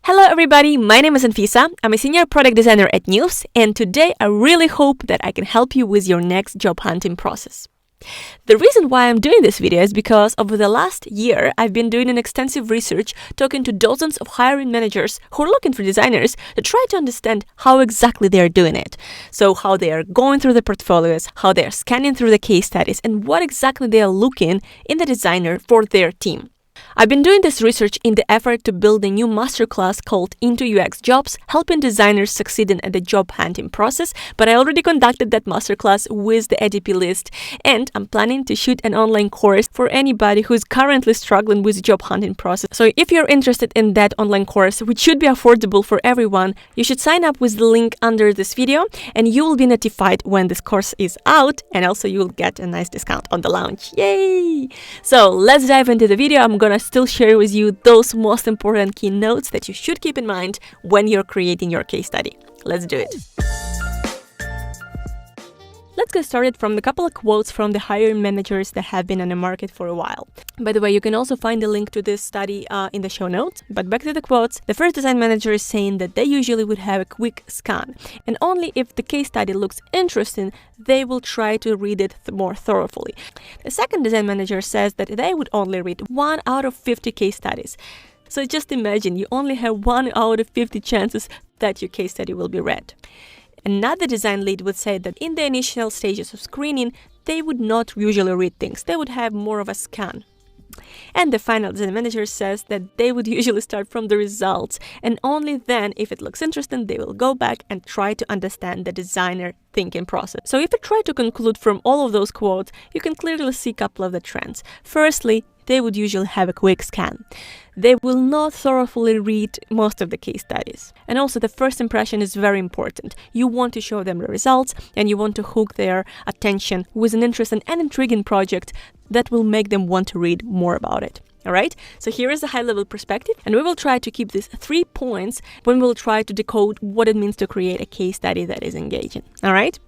Hello everybody, my name is Anfisa. I'm a senior product designer at News, and today I really hope that I can help you with your next job hunting process. The reason why I'm doing this video is because over the last year, I've been doing an extensive research, talking to dozens of hiring managers who are looking for designers to try to understand how exactly they are doing it. So how they are going through the portfolios, how they are scanning through the case studies, and what exactly they are looking in the designer for their team. I've been doing this research in the effort to build a new masterclass called Into UX Jobs, helping designers succeeding at the job hunting process, but I already conducted that masterclass with the ADP list, and I'm planning to shoot an online course for anybody who's currently struggling with the job hunting process. So if you're interested in that online course, which should be affordable for everyone, you should sign up with the link under this video, and you will be notified when this course is out, and also you will get a nice discount on the launch. Yay! So let's dive into the video. I'm gonna still share with you those most important key notes that you should keep in mind when you're creating your case study. Let's do it. Let's get started from the couple of quotes from the hiring managers that have been on the market for a while. By the way, you can also find the link to this study in the show notes. But back to the quotes, the first design manager is saying that they usually would have a quick scan, and only if the case study looks interesting, they will try to read it more thoroughly. The second design manager says that they would only read 1 out of 50 case studies. So just imagine you only have 1 out of 50 chances that your case study will be read. Another design lead would say that in the initial stages of screening, they would not usually read things. They would have more of a scan. And the final design manager says that they would usually start from the results, and only then, if it looks interesting, they will go back and try to understand the designer thinking process. So if you try to conclude from all of those quotes, you can clearly see a couple of the trends. Firstly, they would usually have a quick scan. They will not thoroughly read most of the case studies. And also the first impression is very important. You want to show them the results, and you want to hook their attention with an interesting and intriguing project that will make them want to read more about it. Alright, so here is the high-level perspective, and we will try to keep these 3 points when we'll try to decode what it means to create a case study that is engaging. Alright?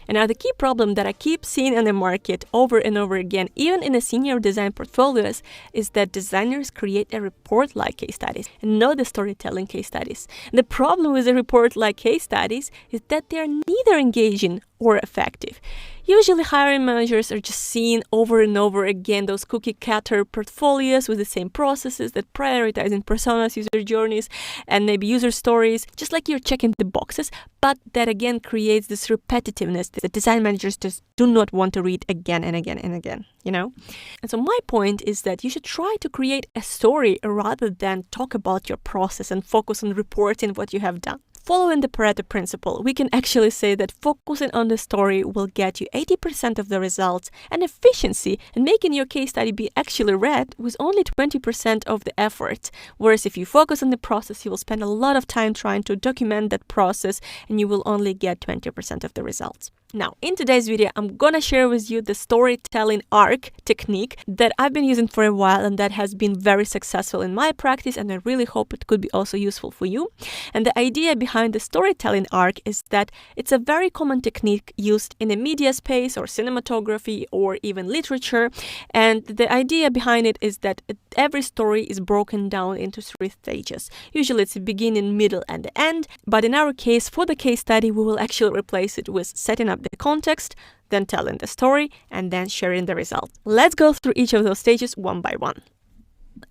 And now the key problem that I keep seeing in the market over and over again, even in the senior design portfolios, is that designers create a report-like case studies and not the storytelling case studies. And the problem with the report-like case studies is that they are neither engaging or effective. Usually hiring managers are just seeing over and over again those cookie-cutter portfolios with the same processes that prioritizing personas, user journeys, and maybe user stories, just like you're checking the boxes, but that again creates this repetitiveness that design managers just do not want to read again and again and again, you know? And so my point is that you should try to create a story rather than talk about your process and focus on reporting what you have done. Following the Pareto principle, we can actually say that focusing on the story will get you 80% of the results, and efficiency in making your case study be actually read with only 20% of the effort. Whereas if you focus on the process, you will spend a lot of time trying to document that process, and you will only get 20% of the results. Now, in today's video, I'm gonna share with you the storytelling arc technique that I've been using for a while and that has been very successful in my practice, and I really hope it could be also useful for you. And the idea behind the storytelling arc is that it's a very common technique used in the media space or cinematography or even literature. And the idea behind it is that every story is broken down into 3 stages. Usually it's the beginning, middle, and the end. But in our case, for the case study, we will actually replace it with setting up the context, then telling the story, and then sharing the result. Let's go through each of those stages one by one.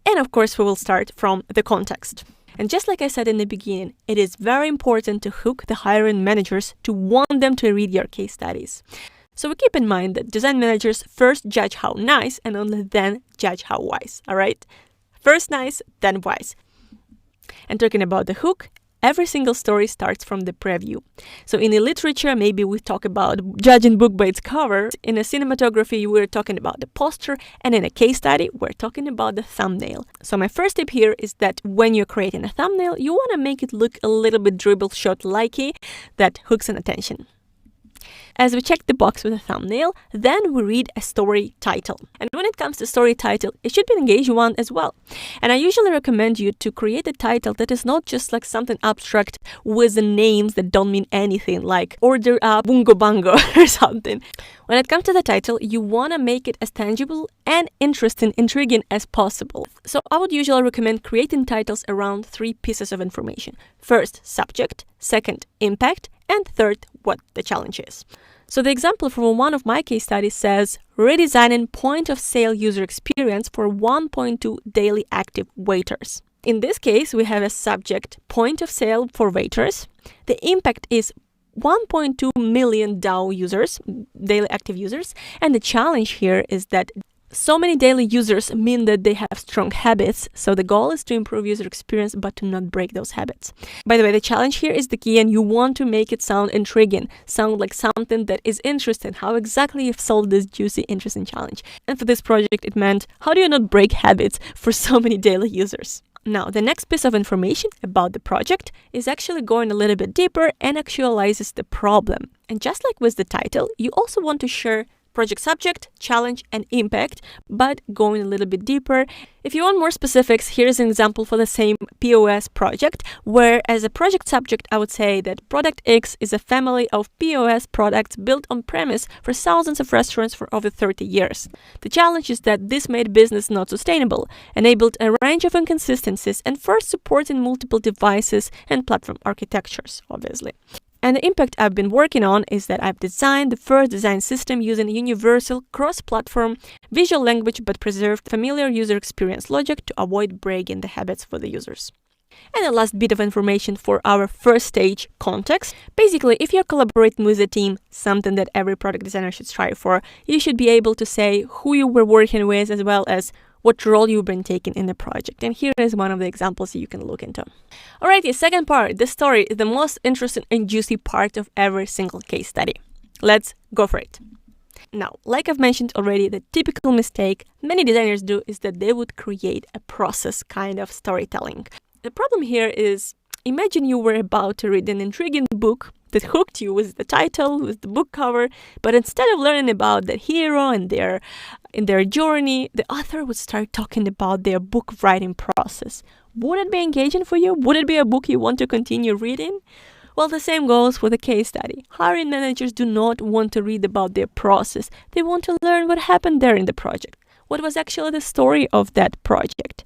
And of course, we will start from the context. And just like I said in the beginning, it is very important to hook the hiring managers to want them to read your case studies. So we keep in mind that design managers first judge how nice and only then judge how wise, alright? First nice, then wise. And talking about the hook, every single story starts from the preview. So in the literature, maybe we talk about judging book by its cover. In a cinematography, we're talking about the poster. And in a case study, we're talking about the thumbnail. So my first tip here is that when you're creating a thumbnail, you want to make it look a little bit dribble shot-likey that hooks an attention. As we check the box with a thumbnail, then we read a story title. And when it comes to story title, it should be an engaging one as well. And I usually recommend you to create a title that is not just like something abstract with the names that don't mean anything, like order a bungo bango or something. When it comes to the title, you want to make it as tangible and interesting, intriguing as possible. So I would usually recommend creating titles around 3 pieces of information. First, subject. Second, impact. And third, what the challenge is. So the example from one of my case studies says, redesigning point-of-sale user experience for 1.2 daily active waiters. In this case, we have a subject, point of sale for waiters. The impact is 1.2 million DAO users, daily active users. And the challenge here is that so many daily users mean that they have strong habits. So the goal is to improve user experience, but to not break those habits. By the way, the challenge here is the key, and you want to make it sound intriguing, sound like something that is interesting. How exactly you've solved this juicy, interesting challenge. And for this project, it meant, how do you not break habits for so many daily users? Now, the next piece of information about the project is actually going a little bit deeper and actualizes the problem. And just like with the title, you also want to share project subject, challenge, and impact, but going a little bit deeper. If you want more specifics, here's an example for the same POS project, where as a project subject, I would say that Product X is a family of POS products built on premise for thousands of restaurants for over 30 years. The challenge is that this made business not sustainable, enabled a range of inconsistencies, and first supporting multiple devices and platform architectures, obviously. And the impact I've been working on is that I've designed the first design system using universal cross-platform visual language but preserved familiar user experience logic to avoid breaking the habits for the users. And the last bit of information for our first stage, context. Basically, if you're collaborating with a team, something that every product designer should strive for, you should be able to say who you were working with as well as what role you've been taking in the project. And here is one of the examples you can look into. Alrighty, second part, the story is the most interesting and juicy part of every single case study. Let's go for it. Now, like I've mentioned already, the typical mistake many designers do is that they would create a process kind of storytelling. The problem here is, imagine you were about to read an intriguing book that hooked you with the title, with the book cover, but instead of learning about the hero and their journey, the author would start talking about their book writing process. Would it be engaging for you? Would it be a book you want to continue reading? Well, the same goes for the case study. Hiring managers do not want to read about their process. They want to learn what happened there in the project. What was actually the story of that project?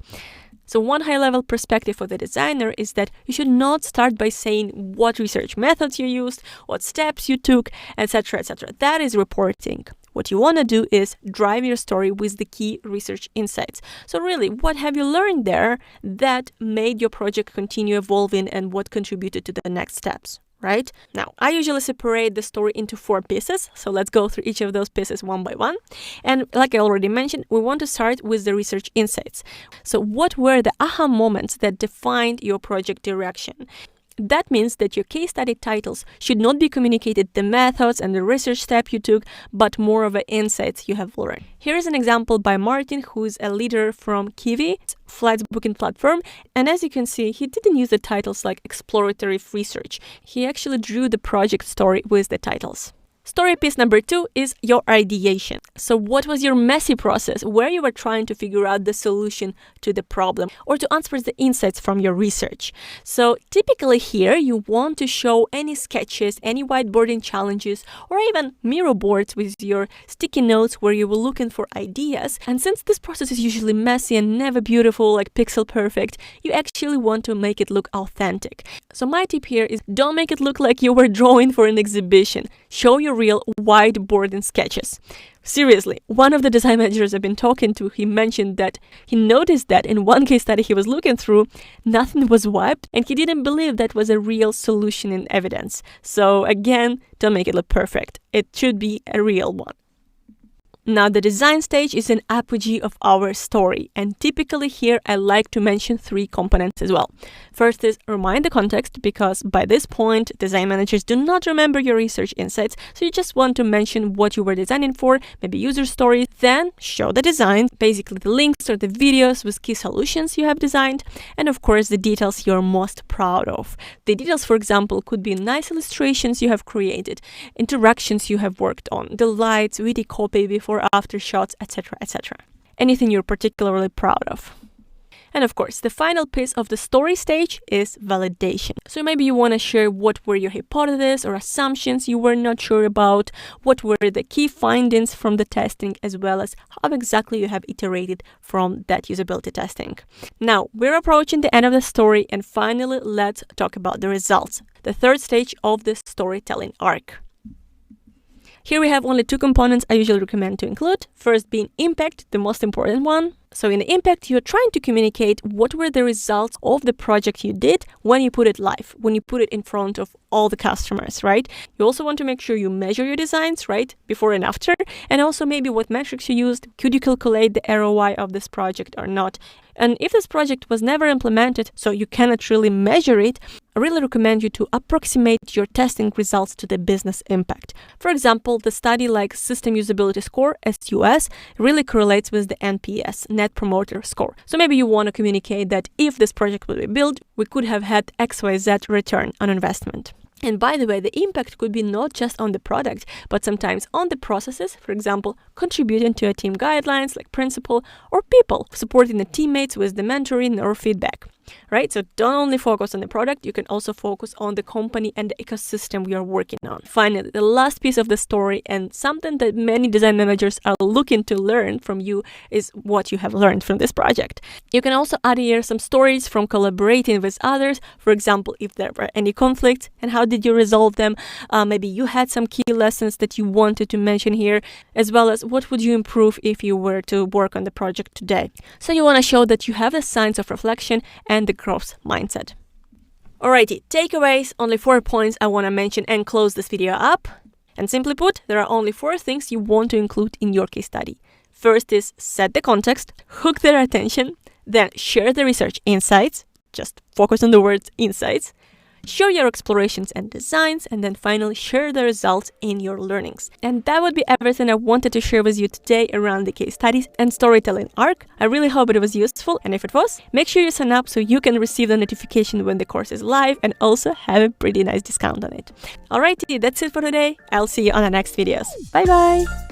So one high-level perspective for the designer is that you should not start by saying what research methods you used, what steps you took, etc., etc. That is reporting. What you want to do is drive your story with the key research insights. So really, what have you learned there that made your project continue evolving and what contributed to the next steps? Right? Now, I usually separate the story into 4 pieces, so let's go through each of those pieces one by one. And like I already mentioned, we want to start with the research insights. So what were the aha moments that defined your project direction? That means that your case study titles should not be communicated the methods and the research step you took, but more of the insights you have learned. Here is an example by Martin, who is a leader from Kiwi, flights booking platform. And as you can see, he didn't use the titles like exploratory research. He actually drew the project story with the titles. Story piece number 2 is your ideation. So what was your messy process where you were trying to figure out the solution to the problem or to answer the insights from your research? So typically here you want to show any sketches, any whiteboarding challenges, or even miro boards with your sticky notes where you were looking for ideas. And since this process is usually messy and never beautiful, like pixel perfect, you actually want to make it look authentic. So my tip here is don't make it look like you were drawing for an exhibition. Show your real whiteboarding sketches. Seriously, one of the design managers I've been talking to, he mentioned that he noticed that in one case study he was looking through, nothing was wiped, and he didn't believe that was a real solution in evidence. So again, don't make it look perfect. It should be a real one. Now, the design stage is an apogee of our story, and typically here I like to mention 3 components as well. First is remind the context, because by this point, design managers do not remember your research insights, so you just want to mention what you were designing for, maybe user stories. Then show the design, basically the links or the videos with key solutions you have designed, and of course the details you're most proud of. The details, for example, could be nice illustrations you have created, interactions you have worked on, the lights, witty copy, before after shots, etc., etc. Anything you're particularly proud of. And of course, the final piece of the story stage is validation. So maybe you want to share what were your hypotheses or assumptions you were not sure about, what were the key findings from the testing, as well as how exactly you have iterated from that usability testing. Now, we're approaching the end of the story, and finally, let's talk about the results, the third stage of the storytelling arc. Here we have only 2 components I usually recommend to include. First being impact, the most important one. So in the impact, you're trying to communicate what were the results of the project you did when you put it live, when you put it in front of all the customers, right? You also want to make sure you measure your designs, right? Before and after, and also maybe what metrics you used. Could you calculate the ROI of this project or not? And if this project was never implemented, so you cannot really measure it, I really recommend you to approximate your testing results to the business impact. For example, the study like System Usability Score, SUS, really correlates with the NPS, Net Promoter Score. So maybe you want to communicate that if this project will be built, we could have had XYZ return on investment. And by the way, the impact could be not just on the product, but sometimes on the processes, for example, contributing to a team guidelines like principal, or people, supporting the teammates with the mentoring or feedback, right? So don't only focus on the product, you can also focus on the company and the ecosystem we are working on. Finally, the last piece of the story, and something that many design managers are looking to learn from you, is what you have learned from this project. You can also add here some stories from collaborating with others. For example, if there were any conflicts and how did you resolve them? Maybe you had some key lessons that you wanted to mention here, as well as what would you improve if you were to work on the project today. So you want to show that you have the signs of reflection and the growth mindset. Alrighty, takeaways, only 4 points I want to mention and close this video up. And simply put, there are only 4 things you want to include in your case study. First is set the context, hook their attention, then share the research insights, just focus on the words insights, share your explorations and designs, and then finally share the results in your learnings. And that would be everything I wanted to share with you today around the case studies and storytelling arc. I really hope it was useful, and if it was, make sure you sign up so you can receive the notification when the course is live and also have a pretty nice discount on it. Alrighty, that's it for today. I'll see you on the next videos. Bye bye!